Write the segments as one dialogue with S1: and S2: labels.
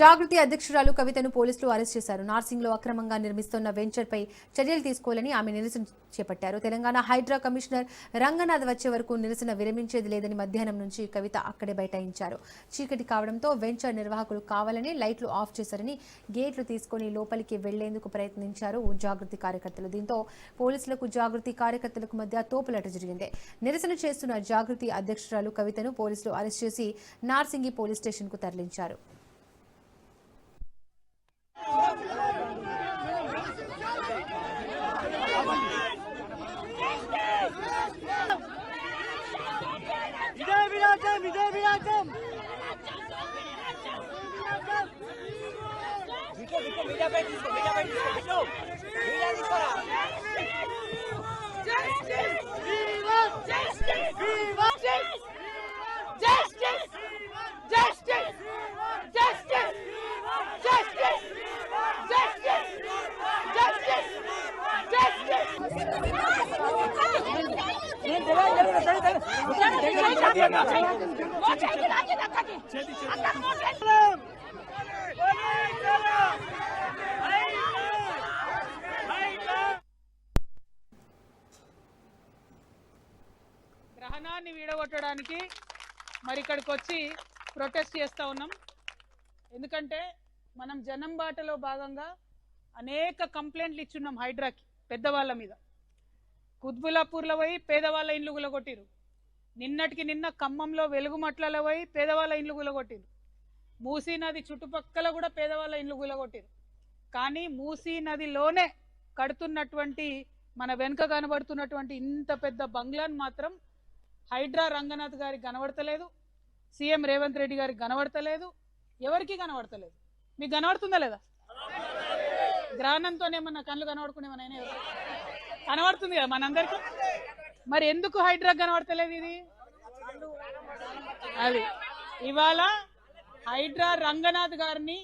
S1: జాగృతి అధ్యక్షురాలు కవితను పోలీసులు అరెస్ట్ చేశారు. నార్సింగ్లో అక్రమంగా నిర్మిస్తున్న వెంచర్పై చర్యలు తీసుకోవాలని ఆమె నిరసన చేపట్టారు. తెలంగాణ హైడ్రా కమిషనర్ రంగనాథ్ వచ్చే వరకు నిరసన విరమించేది లేదని మధ్యాహ్నం నుంచి కవిత అక్కడే బైఠాయించారు. చీకటి కావడంతో వెంచర్ నిర్వాహకులు కావాలని లైట్లు ఆఫ్ చేశారని, గేట్లు తీసుకుని లోపలికి వెళ్లేందుకు ప్రయత్నించారు జాగృతి కార్యకర్తలు. దీంతో పోలీసులకు జాగృతి కార్యకర్తలకు మధ్య తోపులాట జరిగింది. నిరసన చేస్తున్న జాగృతి అధ్యక్షురాలు కవితను పోలీసులు అరెస్ట్ చేసి నార్సింగి పోలీస్ స్టేషన్కు తరలించారు.
S2: గ్రహణాన్ని వీడగొట్టడానికి మరి ఇక్కడికి వచ్చి ప్రొటెస్ట్ చేస్తూ ఉన్నాం. ఎందుకంటే మనం జనం బాటలో భాగంగా అనేక కంప్లైంట్లు ఇచ్చున్నాం హైడ్రాకి, పెద్దవాళ్ళ మీద. కుత్బులాపూర్లో పోయి పేదవాళ్ళ ఇండ్లు గులగొట్టిరు. నిన్నటికి నిన్న ఖమ్మంలో వెలుగుమట్లలో పోయి పేదవాళ్ళ ఇండ్లు గులగొట్టిరు. మూసీ నది చుట్టుపక్కల కూడా పేదవాళ్ళ ఇండ్లు గులగొట్టిరు. కానీ మూసీ నదిలోనే కడుతున్నటువంటి, మన వెనుక కనబడుతున్నటువంటి ఇంత పెద్ద బంగ్లాను మాత్రం హైడ్రా రంగనాథ్ గారికి కనబడతలేదు, సీఎం రేవంత్ రెడ్డి గారికి కనబడతలేదు, ఎవరికి కనబడతలేదు. మీకు కనబడుతుందా లేదా? గ్రహణంతోనేమన్నా కళ్ళు కనబడుకునేమన్నా కనబడుతుంది కదా మనందరికీ. మరి ఎందుకు హైడ్రా కనబడతలేదు? ఇది అది ఇవాళ హైడ్రా రంగనాథ్ గారిని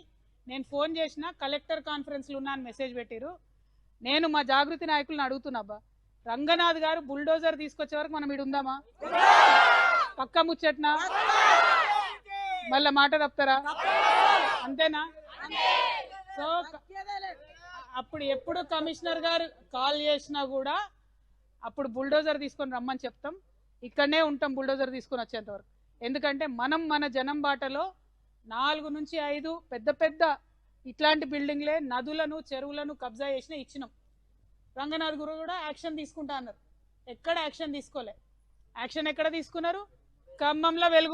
S2: నేను ఫోన్ చేసిన, కలెక్టర్ కాన్ఫరెన్స్లో ఉన్నా అని మెసేజ్ పెట్టిరు. నేను మా జాగృతి నాయకులను అడుగుతున్నా, రంగనాథ్ గారు బుల్డోజర్ తీసుకొచ్చే వరకు మనం ఇడు ఉందామా? పక్క ముచ్చట్నా? మళ్ళా మాట తప్పుతారా? అంతేనా? సో అప్పుడు ఎప్పుడు కమిషనర్ గారు కాల్ చేసినా కూడా అప్పుడు బుల్డోజర్ తీసుకొని రమ్మని చెప్తాం. ఇక్కడనే ఉంటాం బుల్డోజర్ తీసుకొని వచ్చేంత వరకు. ఎందుకంటే మనం మన జనం బాటలో 4 నుంచి 5 పెద్ద పెద్ద ఇట్లాంటి బిల్డింగ్లే నదులను చెరువులను కబ్జా చేసిన ఇచ్చినాం. రంగనాథ్ గురు కూడా యాక్షన్ తీసుకుంటా అన్నారు. ఎక్కడ యాక్షన్ తీసుకోలే. యాక్షన్ ఎక్కడ తీసుకున్నారు? ఖమ్మంలో వెలుగు